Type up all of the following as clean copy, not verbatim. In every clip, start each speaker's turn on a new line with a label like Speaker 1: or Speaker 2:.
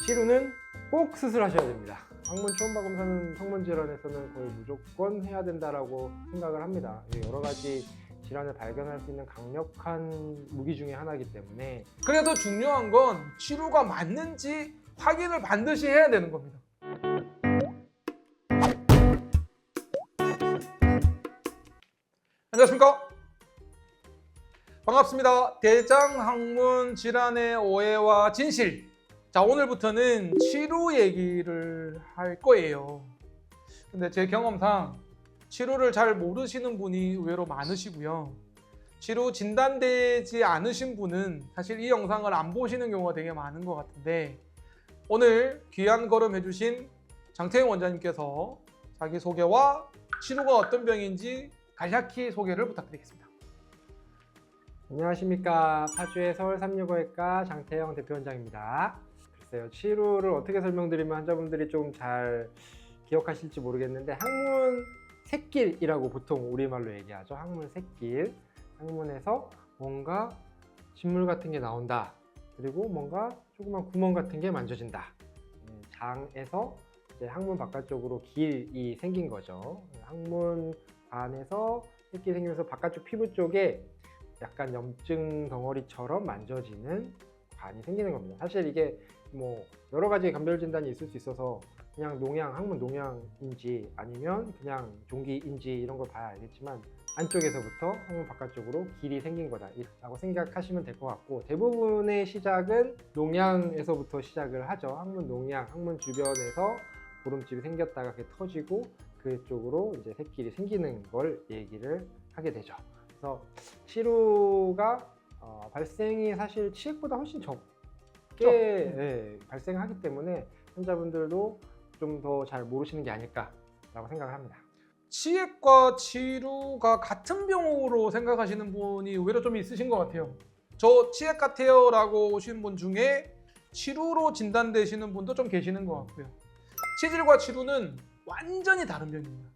Speaker 1: 치료는 꼭 수술하셔야 됩니다. 항문 초음파 검사는 항문 질환에서는 거의 무조건 해야 된다라고 생각을 합니다. 여러 가지 질환을 발견할 수 있는 강력한 무기 중에 하나이기 때문에.
Speaker 2: 그래도 중요한 건 치료가 맞는지 확인을 반드시 해야 되는 겁니다. 안녕하십니까? 반갑습니다. 대장 항문 질환의 오해와 진실. 자, 오늘부터는 치료 얘기를 할 거예요. 근데 제 경험상 치료를 잘 모르시는 분이 의외로 많으시고요. 치료 진단되지 않으신 분은 사실 이 영상을 안 보시는 경우가 되게 많은 것 같은데, 오늘 귀한 걸음 해주신 장태영 원장님께서 자기소개와 치료가 어떤 병인지 간략히 소개를 부탁드리겠습니다.
Speaker 1: 안녕하십니까. 파주의 서울365외과 장태영 대표원장입니다. 글쎄요, 치료를 어떻게 설명드리면 환자분들이 좀 잘 기억하실지 모르겠는데, 항문 샛길이라고 보통 우리말로 얘기하죠. 항문 샛길. 항문에서 뭔가 진물 같은 게 나온다. 그리고 뭔가 조그만 구멍 같은 게 만져진다. 장에서 이제 항문 바깥쪽으로 길이 생긴 거죠. 항문 안에서 샛길이 생기면서 바깥쪽 피부 쪽에 약간 염증 덩어리처럼 만져지는 관이 생기는 겁니다. 사실 이게 뭐 여러 가지 감별 진단이 있을 수 있어서 그냥 농양, 항문 농양인지 아니면 그냥 종기인지 이런 걸 봐야 알겠지만, 안쪽에서부터 항문 바깥쪽으로 길이 생긴 거다 라고 생각하시면 될 것 같고, 대부분의 시작은 농양에서부터 시작을 하죠. 항문 농양, 항문 주변에서 고름집이 생겼다가 그게 터지고 그쪽으로 이제 샛길이 생기는 걸 얘기를 하게 되죠. 그래서 치료가 발생이 사실 치액보다 훨씬 적게 발생하기 때문에 환자분들도 좀 더 잘 모르시는 게 아닐까라고 생각을 합니다.
Speaker 2: 치액과 치료가 같은 병으로 생각하시는 분이 의외로 좀 있으신 것 같아요. 저 치액 같아요 라고 오신 분 중에 치료로 진단되시는 분도 좀 계시는 것 같고요. 치질과 치료는 완전히 다른 병입니다.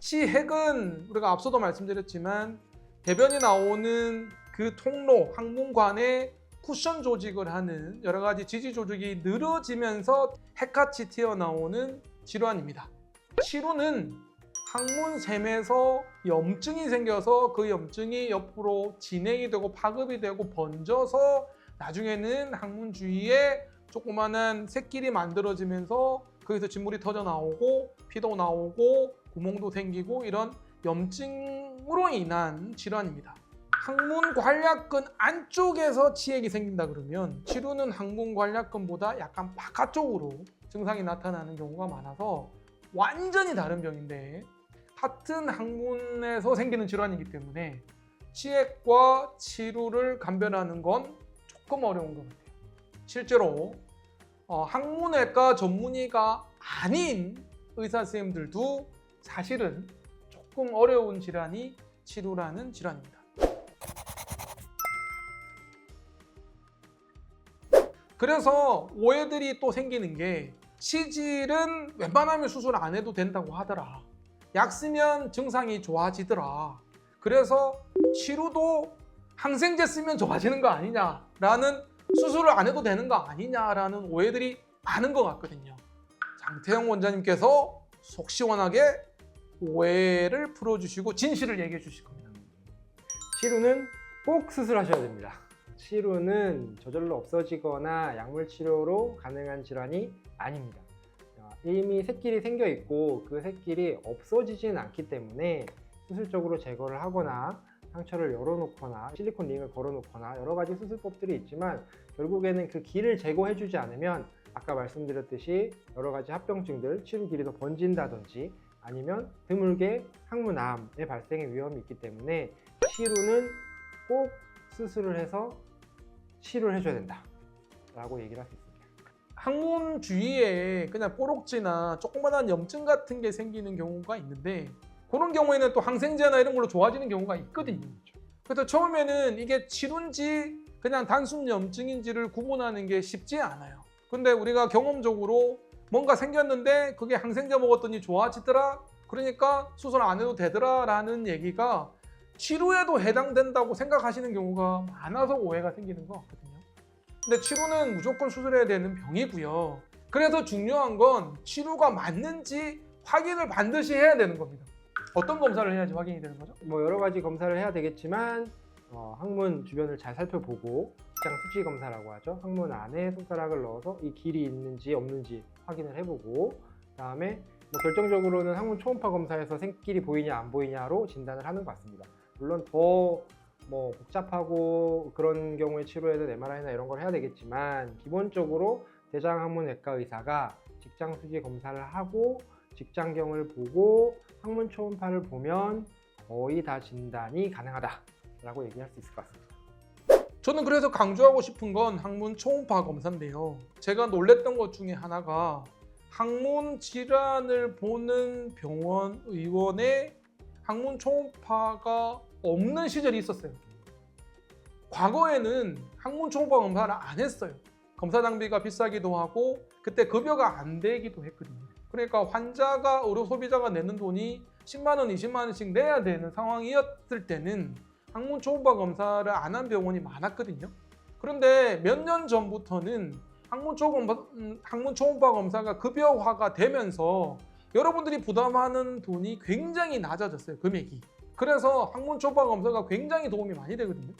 Speaker 2: 치핵은 우리가 앞서도 말씀드렸지만 대변이 나오는 그 통로, 항문관에 쿠션 조직을 하는 여러 가지 지지 조직이 늘어지면서 핵같이 튀어나오는 질환입니다. 치료는 항문샘에서 염증이 생겨서 그 염증이 옆으로 진행이 되고 파급이 되고 번져서 나중에는 항문 주위에 조그마한 샛길이 만들어지면서 거기서 진물이 터져 나오고 피도 나오고 구멍도 생기고 이런 염증으로 인한 질환입니다. 항문 관략근 안쪽에서 치액이 생긴다 그러면 치료는 항문 관략근보다 약간 바깥쪽으로 증상이 나타나는 경우가 많아서 완전히 다른 병인데, 같은 항문에서 생기는 질환이기 때문에 치액과 치료를 감별하는 건 조금 어려운 것 같아요. 실제로 항문외과 전문의가 아닌 의사 선생님들도 사실은 조금 어려운 질환이 치료라는 질환입니다. 그래서 오해들이 또 생기는 게, 치질은 웬만하면 수술 안 해도 된다고 하더라. 약 쓰면 증상이 좋아지더라. 그래서 치료도 항생제 쓰면 좋아지는 거 아니냐라는, 수술을 안 해도 되는 거 아니냐라는 오해들이 많은 것 같거든요. 장태영 원장님께서 속 시원하게 오해를 풀어주시고 진실을 얘기해 주실 겁니다.
Speaker 1: 치료는 꼭 수술하셔야 됩니다. 치료는 저절로 없어지거나 약물 치료로 가능한 질환이 아닙니다. 이미 샛길이 생겨 있고 그 샛길이 없어지지는 않기 때문에 수술적으로 제거를 하거나 상처를 열어놓거나 실리콘 링을 걸어놓거나 여러 가지 수술법들이 있지만, 결국에는 그 길을 제거해주지 않으면 아까 말씀드렸듯이 여러 가지 합병증들, 치료 길이 더 번진다든지 아니면 드물게 항문암의 발생의 위험이 있기 때문에 치료는 꼭 수술을 해서 치료를 해줘야 된다 라고 얘기를 할 수 있습니다.
Speaker 2: 항문 주위에 그냥 뽀록지나 조그만한 염증 같은 게 생기는 경우가 있는데, 그런 경우에는 또 항생제나 이런 걸로 좋아지는 경우가 있거든요. 그래서 처음에는 이게 치료인지 그냥 단순 염증인지를 구분하는 게 쉽지 않아요. 근데 우리가 경험적으로 뭔가 생겼는데 그게 항생제 먹었더니 좋아지더라, 그러니까 수술 안 해도 되더라 라는 얘기가 치료에도 해당된다고 생각하시는 경우가 많아서 오해가 생기는 것 같거든요. 근데 치료는 무조건 수술해야 되는 병이고요. 그래서 중요한 건 치료가 맞는지 확인을 반드시 해야 되는 겁니다. 어떤 검사를 해야지 확인이 되는 거죠?
Speaker 1: 뭐 여러 가지 검사를 해야 되겠지만 항문 주변을 잘 살펴보고 직장 수치 검사라고 하죠. 항문 안에 손가락을 넣어서 이 길이 있는지 없는지 확인을 해보고 그다음에 뭐 결정적으로는 항문 초음파 검사에서 생길이 보이냐 안 보이냐로 진단을 하는 것 같습니다. 물론 더 뭐 복잡하고 그런 경우에 치료에는 MRI나 이런 걸 해야 되겠지만 기본적으로 대장 항문외과 의사가 직장 수지 검사를 하고 직장경을 보고 항문 초음파를 보면 거의 다 진단이 가능하다라고 얘기할 수 있을 것 같습니다.
Speaker 2: 저는 그래서 강조하고 싶은 건 항문 초음파 검사인데요. 제가 놀랬던 것 중에 하나가 항문 질환을 보는 병원 의원에 항문 초음파가 없는 시절이 있었어요. 과거에는 항문 초음파 검사를 안 했어요. 검사 장비가 비싸기도 하고 그때 급여가 안 되기도 했거든요. 그러니까 환자가 의료 소비자가 내는 돈이 10만 원, 20만 원씩 내야 되는 상황이었을 때는 항문 초음파 검사를 안 한 병원이 많았거든요. 그런데 몇 년 전부터는 항문 초음파 검사가 급여화가 되면서 여러분들이 부담하는 돈이 굉장히 낮아졌어요. 금액이. 그래서 항문 초음파 검사가 굉장히 도움이 많이 되거든요.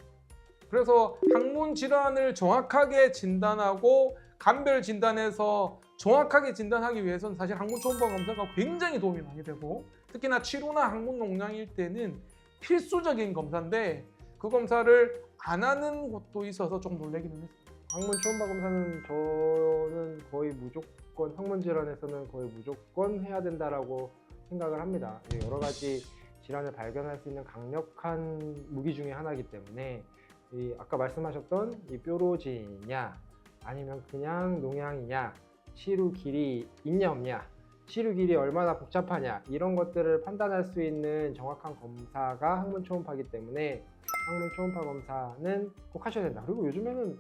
Speaker 2: 그래서 항문 질환을 정확하게 진단하고 감별 진단에서 정확하게 진단하기 위해서는 사실 항문 초음파 검사가 굉장히 도움이 많이 되고 특히나 치료나 항문 농양일 때는 필수적인 검사인데 그 검사를 안 하는 곳도 있어서 좀 놀라기는 했어요.
Speaker 1: 항문 초음파 검사는 저는 거의 무조건 항문 질환에서는 거의 무조건 해야 된다라고 생각을 합니다. 여러 가지 질환을 발견할 수 있는 강력한 무기 중에 하나이기 때문에 아까 말씀하셨던 이 뾰루지냐 아니면 그냥 농양이냐 치료 길이 있냐 없냐 치료 길이 얼마나 복잡하냐 이런 것들을 판단할 수 있는 정확한 검사가 항문 초음파이기 때문에 항문 초음파 검사는 꼭 하셔야 된다. 그리고 요즘에는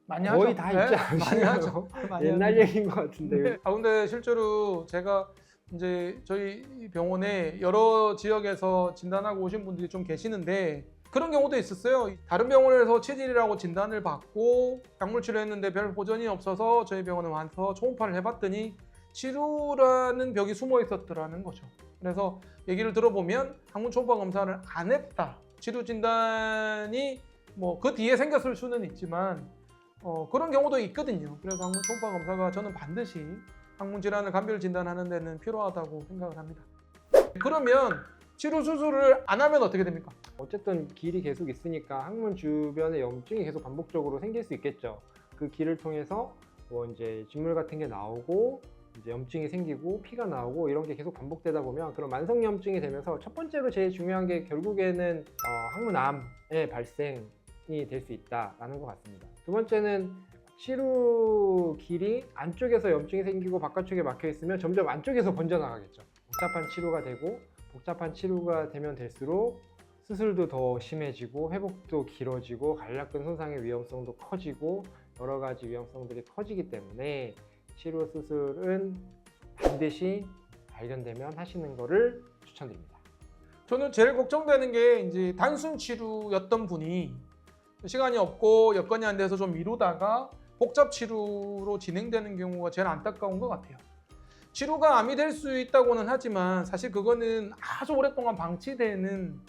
Speaker 2: 많이
Speaker 1: 거의
Speaker 2: 하죠.
Speaker 1: 다
Speaker 2: 네?
Speaker 1: 있지 않나요?
Speaker 2: 많이 하죠. 많이
Speaker 1: 옛날
Speaker 2: 하죠.
Speaker 1: 얘기인 것 같은데요.
Speaker 2: 근데 실제로 제가 이제 저희 병원에 여러 지역에서 진단하고 오신 분들이 좀 계시는데 그런 경우도 있었어요. 다른 병원에서 체질이라고 진단을 받고 약물 치료했는데 별 호전이 없어서 저희 병원에 와서 초음파를 해봤더니 치료라는 벽이 숨어 있었더라는 거죠. 그래서 얘기를 들어보면 항문 초음파 검사를 안 했다. 치료 진단이 뭐 그 뒤에 생겼을 수는 있지만 그런 경우도 있거든요. 그래서 항문 초음파 검사가 저는 반드시 항문 질환을 감별 진단하는 데는 필요하다고 생각을 합니다. 그러면 치료 수술을 안 하면 어떻게 됩니까?
Speaker 1: 어쨌든 길이 계속 있으니까 항문 주변에 염증이 계속 반복적으로 생길 수 있겠죠. 그 길을 통해서 뭐 이제 진물 같은 게 나오고 이제 염증이 생기고 피가 나오고 이런 게 계속 반복되다 보면 그런 만성 염증이 되면서 첫 번째로 제일 중요한 게 결국에는 항문암의 발생이 될 수 있다라는 것 같습니다. 두 번째는 치료 길이 안쪽에서 염증이 생기고 바깥쪽에 막혀 있으면 점점 안쪽에서 번져나가겠죠. 복잡한 치료가 되고 복잡한 치료가 되면 될수록 수술도 더 심해지고 회복도 길어지고 간략근 손상의 위험성도 커지고 여러 가지 위험성들이 커지기 때문에 치료 수술은 반드시 발견되면 하시는 것을 추천드립니다.
Speaker 2: 저는 제일 걱정되는 게 이제 단순 치료였던 분이 시간이 없고 여건이 안 돼서 좀 미루다가 복잡 치료로 진행되는 경우가 제일 안타까운 것 같아요. 치료가 암이 될 수 있다고는 하지만 사실 그거는 아주 오랫동안 방치되는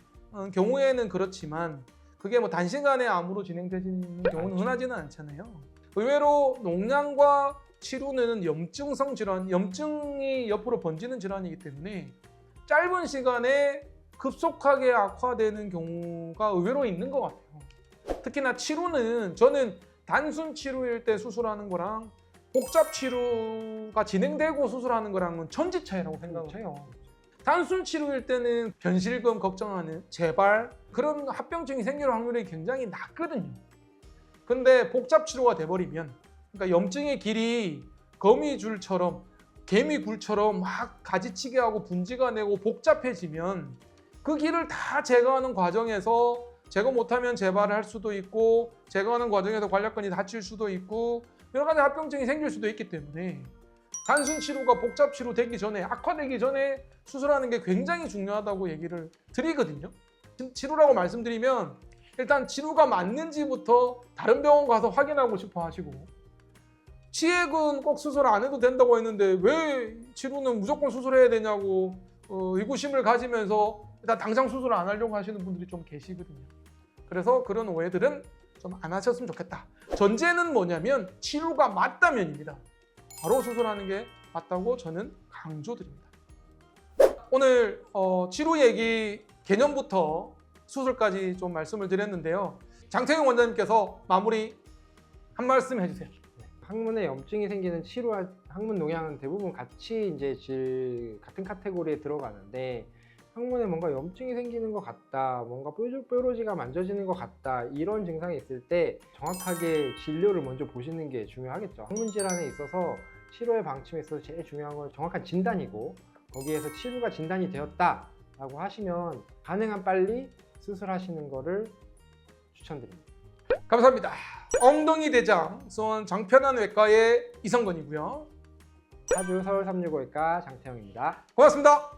Speaker 2: 경우에는 그렇지만 그게 뭐 단시간에 암으로 진행되는 경우는 흔하지는 않잖아요. 의외로 농양과 치료는 염증성 질환, 염증이 옆으로 번지는 질환이기 때문에 짧은 시간에 급속하게 악화되는 경우가 의외로 있는 것 같아요. 특히나 치료는 저는 단순 치료일 때 수술하는 거랑 복잡 치료가 진행되고 수술하는 거랑은 천지 차이라고 생각을 해요. 단순 치료일 때는 변실금 걱정하는 재발 그런 합병증이 생길 확률이 굉장히 낮거든요. 근데 복잡 치료가 돼버리면 그러니까 염증의 길이 거미줄처럼 개미굴처럼 막 가지치기 하고 분지가 내고 복잡해지면 그 길을 다 제거하는 과정에서 제거 못하면 재발을 할 수도 있고 제거하는 과정에서 관략근이 다칠 수도 있고 여러 가지 합병증이 생길 수도 있기 때문에 단순 치료가 복잡 치료 되기 전에 악화되기 전에 수술하는 게 굉장히 중요하다고 얘기를 드리거든요. 치료라고 말씀드리면 일단 치료가 맞는지부터 다른 병원 가서 확인하고 싶어 하시고, 치액은 꼭 수술 안 해도 된다고 했는데 왜 치료는 무조건 수술해야 되냐고 의구심을 가지면서 일단 당장 수술 안 하려고 하시는 분들이 좀 계시거든요. 그래서 그런 오해들은 좀 안 하셨으면 좋겠다. 전제는 뭐냐면 치료가 맞다면입니다. 바로 수술하는 게 맞다고 저는 강조드립니다. 오늘 치료 얘기 개념부터 수술까지 좀 말씀을 드렸는데요. 장태영 원장님께서 마무리 한 말씀 해주세요.
Speaker 1: 항문에 염증이 생기는 치료와 항문 농양은 대부분 같이 이제 같은 카테고리에 들어가는데, 항문에 뭔가 염증이 생기는 것 같다, 뭔가 뾰루지가 만져지는 것 같다, 이런 증상이 있을 때 정확하게 진료를 먼저 보시는 게 중요하겠죠. 항문 질환에 있어서 치료의 방침에 있어서 제일 중요한 건 정확한 진단이고, 거기에서 치료가 진단이 되었다라고 하시면 가능한 빨리 수술하시는 거를 추천드립니다.
Speaker 2: 감사합니다. 엉덩이 대장 수원 장편한 외과의 이성건이고요.
Speaker 1: 파주 서울 365외과 장태영입니다.
Speaker 2: 고맙습니다.